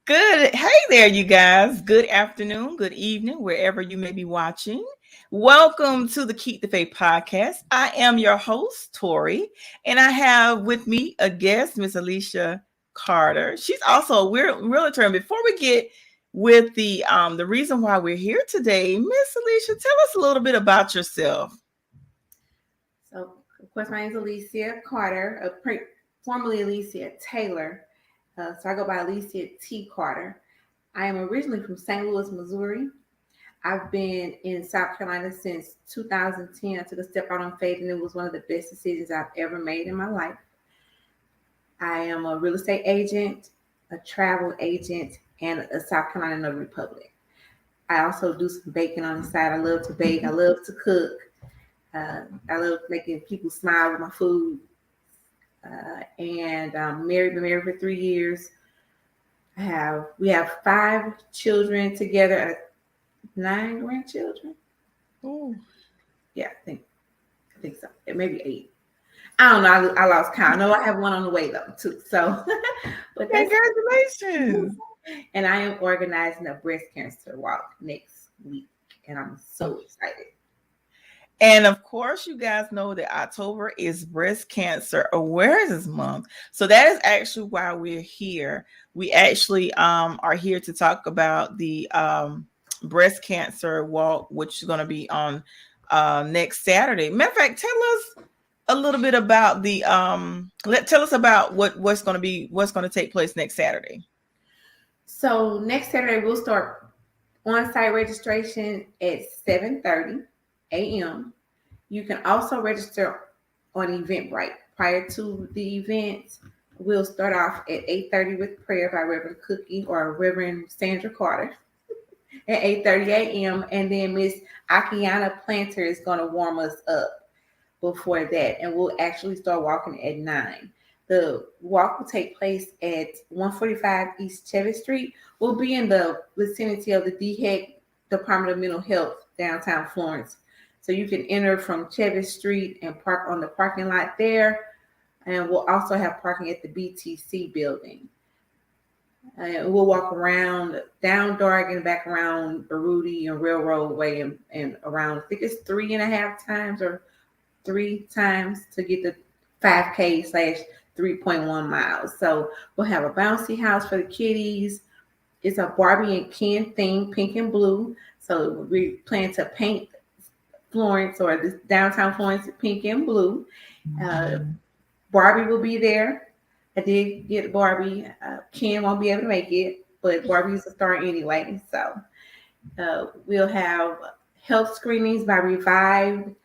Good. Hey there, you guys. Good afternoon, good evening, wherever you may be watching. Welcome to the Keep the Faith podcast. I am your host, Tori, and I have with me a guest, Miss Alicia Carter. She's also a realtor. And before we get with the reason why we're here today, Miss Alicia, tell us a little bit about yourself. So, of course, my name is Alicia Carter, formerly Alicia Taylor. So I go by Alicia T. Carter. I am originally from St. Louis, Missouri. I've been in South Carolina since 2010. I took a step out on faith, and it was one of the best decisions I've ever made in my life. I am a real estate agent, a travel agent, and a South Carolina Notary Public. I also do some baking on the side. I love to bake. I love to cook. I love making people smile with my food. And I'm married. Been married for 3 years. We have 5 children together, 9 grandchildren. Oh, Yeah, I think so. It may be 8. I don't know. I lost count. I know I have one on the way though too. So, but congratulations. And I am organizing a breast cancer walk next week, and I'm so excited. And of course, you guys know that October is Breast Cancer Awareness Month. So that is actually why we're here. We actually are here to talk about the breast cancer walk, which is going to be on next Saturday. Matter of fact, tell us a little bit about the tell us about what's going to take place next Saturday. So next Saturday we'll start on-site registration at 7:30 a.m. You can also register on Eventbrite. Prior to the event, we'll start off at 8:30 with prayer by Reverend Cookie or Reverend Sandra Carter at 8:30 a.m. And then Miss Akiana Planter is going to warm us up before that. And we'll actually start walking at 9. The walk will take place at 145 East Chevy Street. We'll be in the vicinity of the DHEC Department of Mental Health, downtown Florence. So you can enter from Chevy Street and park on the parking lot there. And we'll also have parking at the BTC building. And we'll walk around down Dark and back around Baruti and Railroad Way and around, I think it's 3.5 times or 3 times to get the 5K/3.1 miles. So we'll have a bouncy house for the kiddies. It's a Barbie and Ken theme, pink and blue. So we plan to paint Florence or this downtown Florence pink and blue. Barbie will be there. I did get Barbie. Ken won't be able to make it, but Barbie's a star anyway. So we'll have health screenings by Revived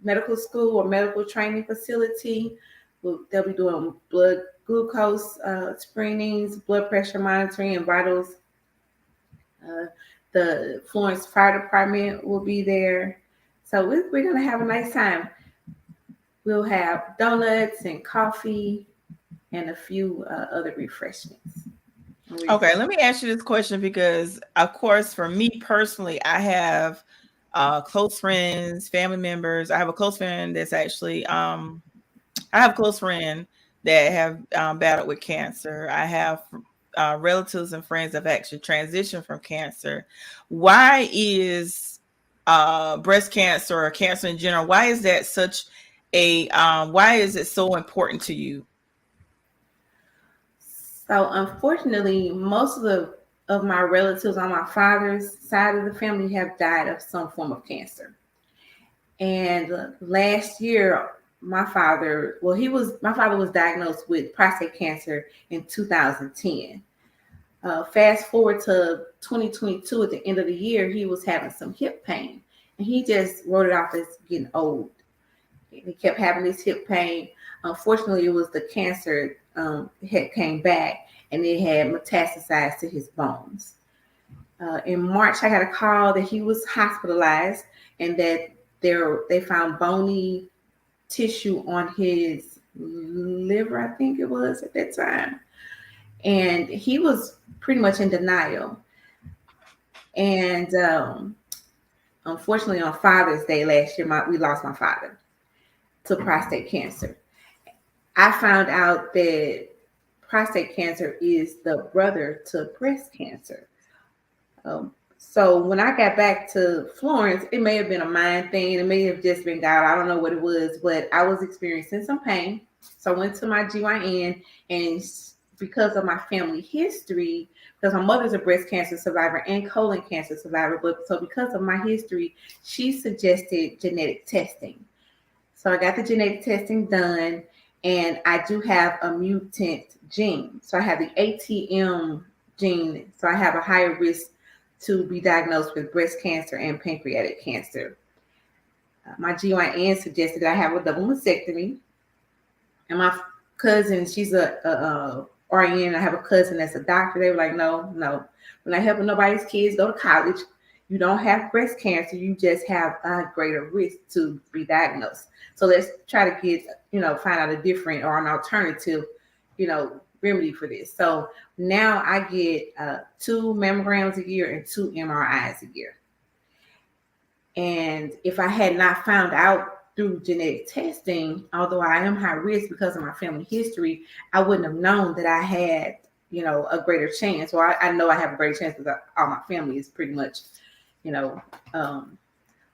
Medical School or medical training facility. They'll be doing blood glucose screenings, blood pressure monitoring, and vitals. The Florence Fire Department will be there. So we're going to have a nice time. We'll have donuts and coffee and a few other refreshments. Okay, let me ask you this question because, of course, for me personally, I have close friends, family members. I have a close friend that's actually, I have a close friend that have battled with cancer. I have relatives and friends that have actually transitioned from cancer. Why is breast cancer or cancer in general, why is that such a, why is it so important to you? So unfortunately, most of my relatives on my father's side of the family have died of some form of cancer. And last year, my father was diagnosed with prostate cancer in 2010. Fast forward to 2022, at the end of the year, he was having some hip pain, and he just wrote it off as getting old. He kept having this hip pain. Unfortunately, it was the cancer had came back, and it had metastasized to his bones. In March, I got a call that he was hospitalized and that they found bony tissue on his liver, I think it was at that time. And he was pretty much in denial. And unfortunately, on Father's Day last year, we lost my father to prostate cancer. I found out that prostate cancer is the brother to breast cancer. So when I got back to Florence, it may have been a mind thing. It may have just been God. I don't know what it was, but I was experiencing some pain. So I went to my GYN, and because of my family history, because my mother's a breast cancer survivor and colon cancer survivor, but so because of my history, she suggested genetic testing. So I got the genetic testing done, and I do have a mutant gene. So I have the ATM gene. So I have a higher risk to be diagnosed with breast cancer and pancreatic cancer. My GYN suggested I have a double mastectomy, and my cousin, she's a RN. I have a cousin that's a doctor. They were like, no, no, we're not helping nobody's kids go to college. You don't have breast cancer. You just have a greater risk to be diagnosed. So let's try to get, find out a different or an alternative, remedy for this. So now I get 2 mammograms a year and 2 MRIs a year. And if I had not found out through genetic testing, although I am high risk because of my family history, I wouldn't have known that I had, a greater chance. Well, I know I have a greater chance because all my family is pretty much,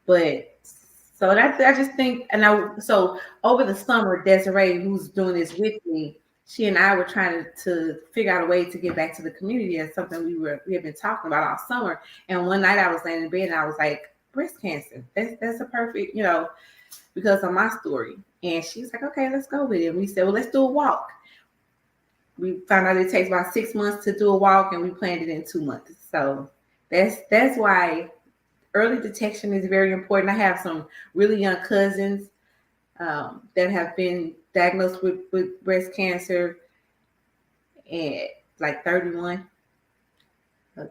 but so that's, I just think, so over the summer, Desiree, who's doing this with me, she and I were trying to figure out a way to get back to the community. That's something we had been talking about all summer. And one night I was laying in bed and I was like, breast cancer. That's a perfect, because of my story. And she's like, okay, let's go with it. And we said, well, let's do a walk. We found out it takes about 6 months to do a walk, and we planned it in 2 months. So that's why early detection is very important. I have some really young cousins that have been diagnosed with breast cancer at like 31.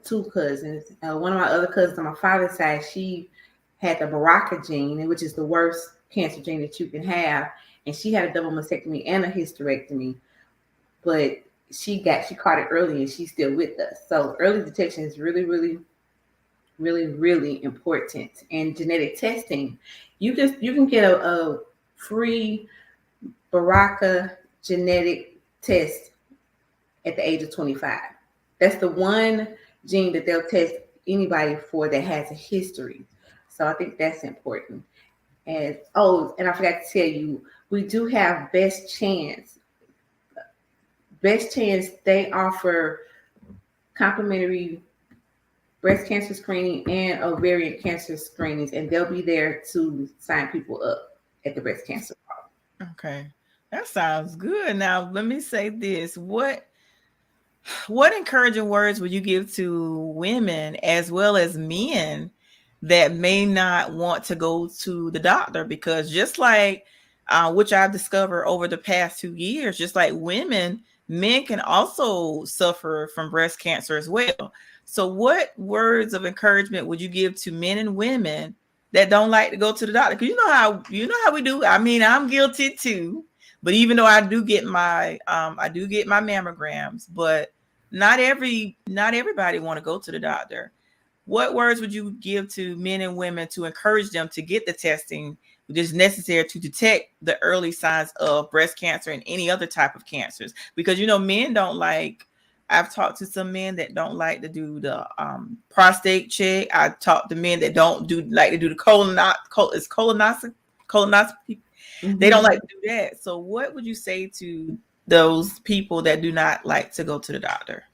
2 cousins. One of my other cousins on my father's side, she had the BRCA gene, which is the worst cancer gene that you can have. And she had a double mastectomy and a hysterectomy, but she caught it early and she's still with us. So early detection is really, really, really, really important. And genetic testing, you can get a free BRCA genetic test at the age of 25. That's the one gene that they'll test anybody for that has a history. So I think that's important. And I forgot to tell you, we do have Best Chance. Best Chance, they offer complimentary breast cancer screening and ovarian cancer screenings, and they'll be there to sign people up at the breast cancer. Okay. That sounds good. Now, let me say this. What encouraging words would you give to women as well as men that may not want to go to the doctor? Because just like which I've discovered over the past 2 years, just like women, men can also suffer from breast cancer as well. So what words of encouragement would you give to men and women that don't like to go to the doctor? Because you know how we do. I mean, I'm guilty too. But even though I do get my mammograms, but not everybody want to go to the doctor. What words would you give to men and women to encourage them to get the testing which is necessary to detect the early signs of breast cancer and any other type of cancers? Because men don't like. I've talked to some men that don't like to do the prostate check. I talked to men that don't like to do the colonoscopy. Mm-hmm. They don't like to do that. So what would you say to those people that do not like to go to the doctor?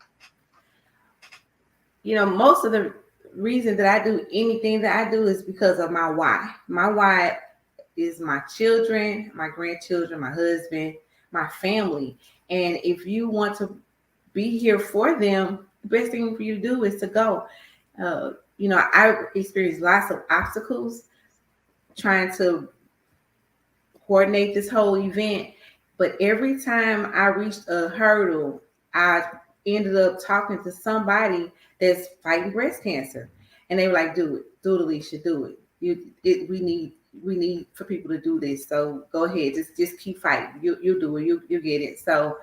Most of the reason that I do anything that I do is because of my why. My why is my children, my grandchildren, my husband, my family. And if you want to be here for them, the best thing for you to do is to go. I experienced lots of obstacles trying to coordinate this whole event, but every time I reached a hurdle, I ended up talking to somebody that's fighting breast cancer, and they were like, "Do it, Alicia, do it. We need for people to do this. So go ahead, just keep fighting. You'll do it. You'll get it." So,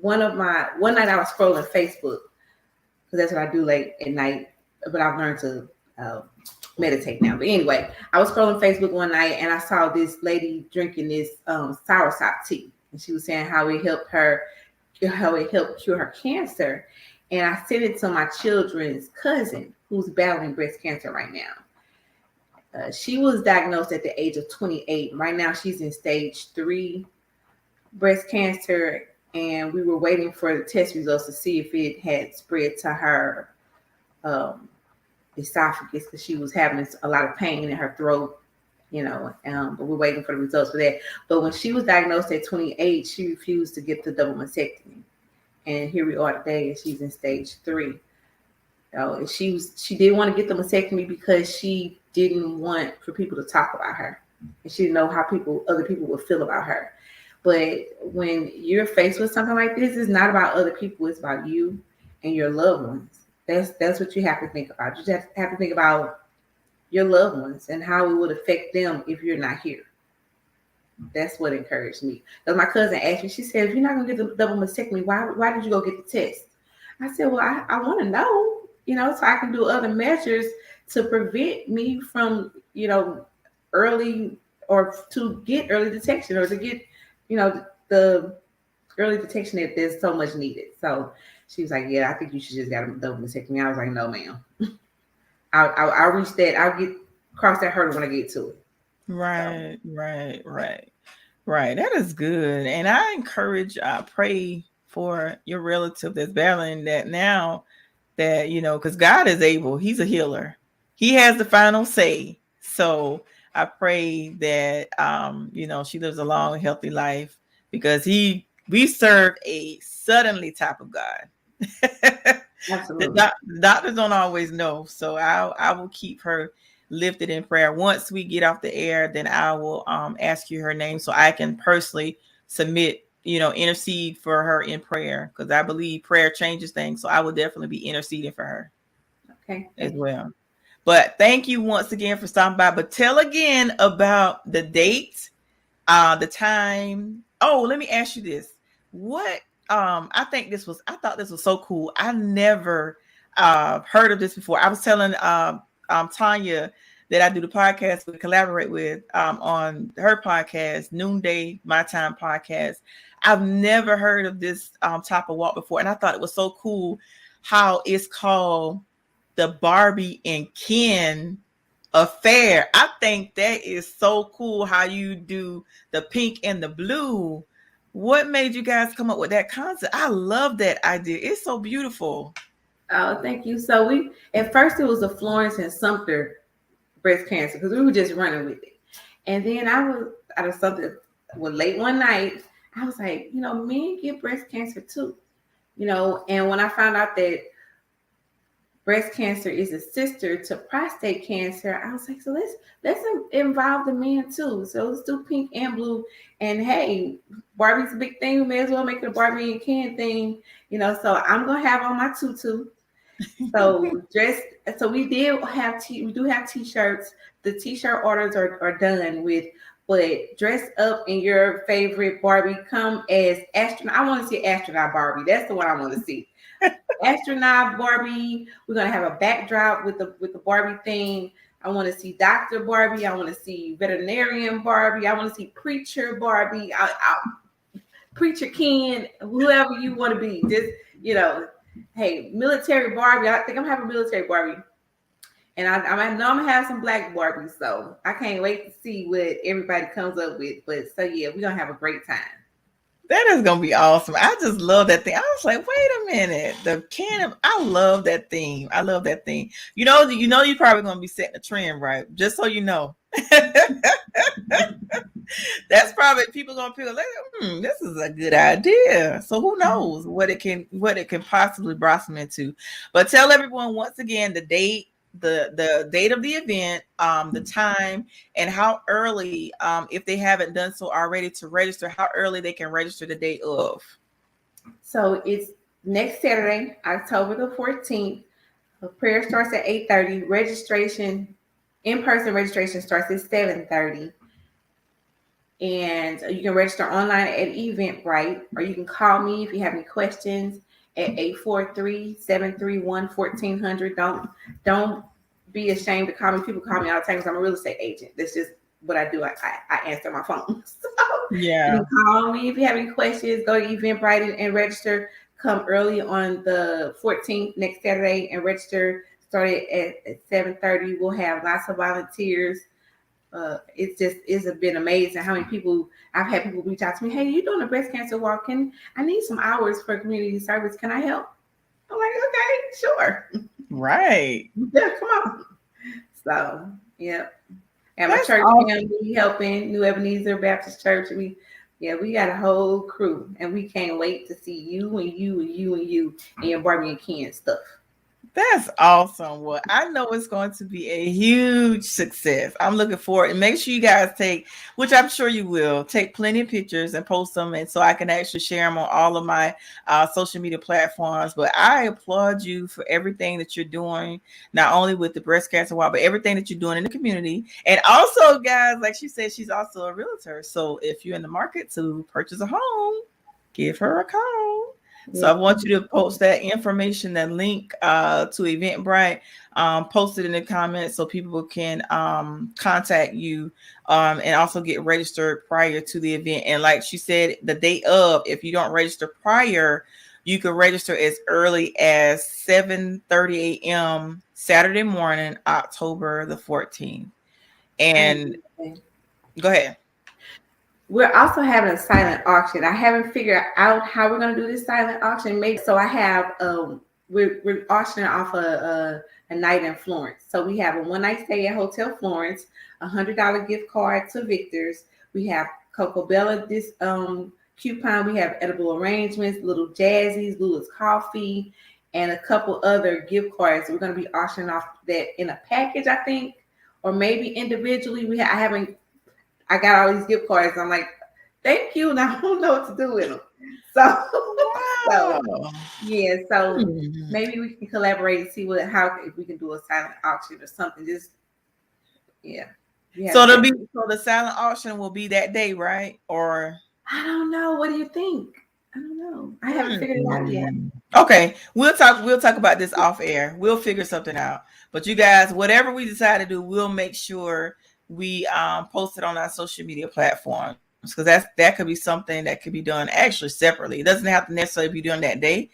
one night I was scrolling Facebook because that's what I do late at night, but I've learned to meditate now. But anyway, I was scrolling Facebook one night and I saw this lady drinking this soursop tea. and she was saying how it helped cure her cancer. And I sent it to my children's cousin who's battling breast cancer right now. She was diagnosed at the age of 28. Right now, she's in stage 3 breast cancer, and we were waiting for the test results to see if it had spread to her um, esophagus because she was having a lot of pain in her throat, but we're waiting for the results for that. But when she was diagnosed at 28, she refused to get the double mastectomy. And here we are today, and she's in stage 3. She didn't want to get the mastectomy because she didn't want for people to talk about her, and she didn't know how other people would feel about her. But when you're faced with something like this, it's not about other people; it's about you and your loved ones. That's what you have to think about. You just have to think about your loved ones and how it would affect them if you're not here. That's what encouraged me. Because my cousin asked me, she said, if you're not going to get the double mastectomy, why did you go get the test? I said, well, I want to know, so I can do other measures to prevent me from, early or to get early detection or to get, the early detection that there's so much needed. So she was like, yeah, I think you should just get a double mastectomy. I was like, no, ma'am. I'll reach that. I'll cross that hurdle when I get to it. Right. That is good. And I pray for your relative that's battling that now, that, because God is able, he's a healer. He has the final say. So I pray that, she lives a long, healthy life, because we serve a suddenly type of God. Absolutely. The doctors don't always know. So I will keep her lifted in prayer. Once we get off the air, then I will ask you her name so I can personally submit, intercede for her in prayer, because I believe prayer changes things. So I will definitely be interceding for her. Okay. As well. But thank you once again for stopping by. But tell again about the date, the time. Oh, let me ask you this. What I thought this was so cool. I never heard of this before. I was telling Tanya that I do the podcast, we collaborate with on her podcast, Noonday My Time podcast. I've never heard of this type of walk before, and I thought it was so cool how it's called the Barbie and Ken affair. I think that is so cool how you do the pink and the blue. What made you guys come up with that concept? I love that idea. It's so beautiful. Oh, thank you. So at first it was a Florence and Sumter breast cancer because we were just running with it. And then I was out of something, late one night, I was like, men get breast cancer too. And when I found out that breast cancer is a sister to prostate cancer, I was like, so let's involve the men too. So let's do pink and blue. And hey, Barbie's a big thing. We may as well make it a Barbie and Ken thing. So I'm gonna have on my tutu. So we do have t-shirts. The t-shirt orders are done with, but dress up in your favorite Barbie. Come as astronaut. I want to see astronaut Barbie. That's the one I want to see. Astronaut Barbie. We're gonna have a backdrop with the Barbie theme. I want to see Dr. Barbie. I want to see veterinarian Barbie. I want to see preacher Barbie. Preacher Ken, whoever you want to be. Just hey, military Barbie. I think I'm having military Barbie. And I know I'm gonna have some black Barbies, so I can't wait to see what everybody comes up with. But so yeah, we're gonna have a great time. That is gonna be awesome. I just love that thing. I was like, wait a minute, I love that theme. I love that theme. You're probably gonna be setting a trend, right? Just so you know. That's probably people gonna feel like, this is a good idea. So who knows what it can possibly blossom into. But tell everyone once again the date, the date of the event, the time, and how early, if they haven't done so already, to register, how early they can register the day of. So it's next Saturday, October the 14th. Prayer starts at 8:30. In-person registration starts at 7:30. And you can register online at Eventbrite, or you can call me if you have any questions at 843-731-1400. Don't be ashamed to call me. People call me all the time because I'm a real estate agent. That's just what I do, I answer my phone. So you Yeah. can call me if you have any questions. Go to Eventbrite and register. Come early on the 14th, next Saturday, and register. Started at 7:30. We'll have lots of volunteers. It's been amazing how many people I've had people reach out to me. Hey, you doing a breast cancer walk? I need some hours for community service? Can I help? I'm like, okay, sure. Right. Yeah, come on. So, yeah. And my That's church awesome. family helping New Ebenezer Baptist Church. We got a whole crew, and we can't wait to see you and you and you and you and your Barbie and Ken stuff. That's awesome. Well, I know it's going to be a huge success. I'm looking forward, and make sure you guys take, which I'm sure you will, take plenty of pictures and post them, and so I can actually share them on all of my social media platforms. But I applaud you for everything that you're doing, not only with the breast cancer walk, but everything that you're doing in the community. And also, guys, like she said, she's also a realtor. So if you're in the market to purchase a home, give her a call. So I Yeah. want you to post that information, that link to Eventbrite, post it in the comments so people can contact you and also get registered prior to the event. And like she said, the day of, if you don't register prior, you can register as early as 7:30 a.m. Saturday morning, October the 14th. And And go ahead. we're also having a silent auction. I haven't figured out how we're going to do this silent auction. Maybe so. I have we're auctioning off a night in Florence. So we have a one night stay at Hotel Florence, $100 gift card to Victor's. We have Coco Bella this coupon. We have edible arrangements, Little Jazzy's, Lula's Coffee, and a couple other gift cards. We're going to be auctioning off that in a package, I think, or maybe individually. I haven't. I got all these gift cards. I'm like, thank you, and I don't know what to do with them. So, so Wow. yeah. So Hmm. maybe we can collaborate and see how if we can do a silent auction or something. Just yeah. We So haven't it'll figured. be, so the silent auction will be that day, right? Or I don't know. What do you think? I don't know. I haven't figured it out yet. okay, we'll talk about this off air. We'll figure something out. But you guys, whatever we decide to do, we'll make sure we post it on our social media platforms, because that could be something that could be done actually separately. It doesn't have to necessarily be done that day.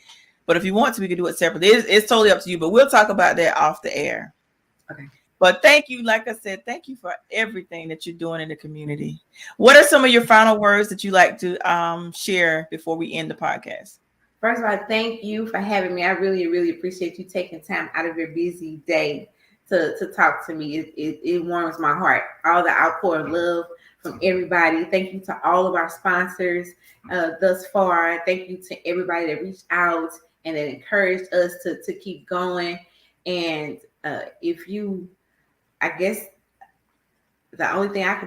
But if you want to, we can do it separately. It's totally up to you. But we'll talk about that off the air. Okay. But thank you, like I said, thank you for everything that you're doing in the community. What are some of your final words that you like to share before we end the podcast? First of all, thank you for having me. I really, really appreciate you taking time out of your busy day to talk to me. It warms my heart. All the outpour of love from everybody. Thank you to all of our sponsors thus far. Thank you to everybody that reached out and that encouraged us to keep going. And if you, I guess the only thing I can